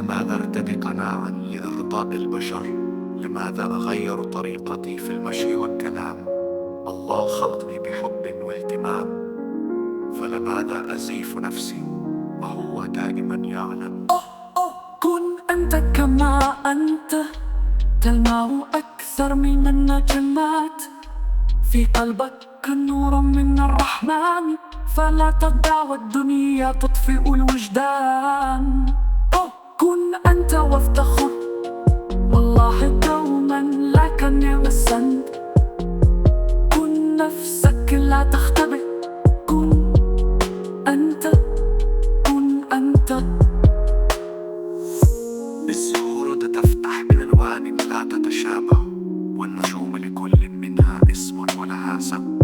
لماذا أرتدي قناعا لإرضاء البشر؟ لماذا أغير طريقتي في المشي والكلام؟ الله خلقني بحب واهتمام، فلماذا أزيف نفسي وهو دائما يعلم؟ كن أنت كما أنت، تلمع أكثر من النجمات، في قلبك نور من الرحمن، فلا تدع الدنيا تطفئ الوجدان. كن أنت وافتخر، والله دوما لك نعم السند. كن نفسك لا تختبئ، كن أنت، كن أنت. الزهور تفتح من ألوان لا تتشابه، والنجوم لكل منها اسم ولها سم،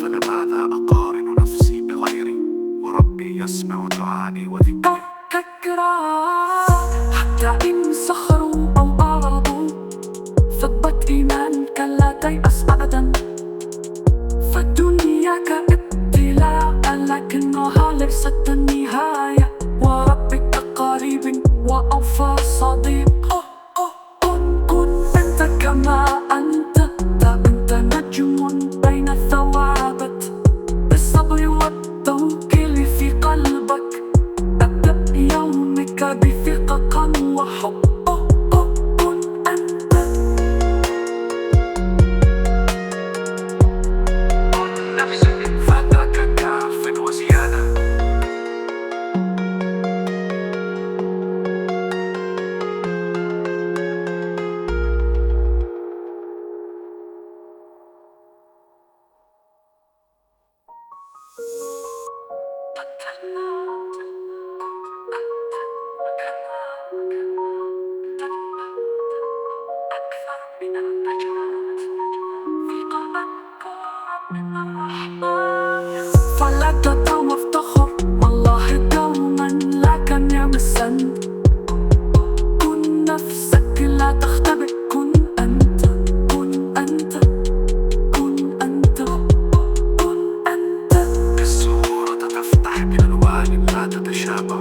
فلماذا أقارن نفسي بغيري وربي يسمع دعاني وذكري؟ حتى إن سخروا أو أعرضوا، ثبت إيمانك لا تيأس أبدا، فالدنيا كابتلاء لكنها ليست النهاية، وربك قريب وأوفى صديق. كن أنت كما أنت، أنت نجم بين الثوابت، بالصبر والتوكل في قلبك، ابدأ يومك بثقة وحب. كن أنت، كن نفسك فذاك كاف وزيادة. أكثر من النجمات، في قلبك من الرحمن، فلا تطع وافتخر، والله دوما لك نعم السند. كن نفسك لا تختبئ، كن أنت، كن أنت، كن أنت، كن أنت. الزهور تفتح بألوان لا تتشابه،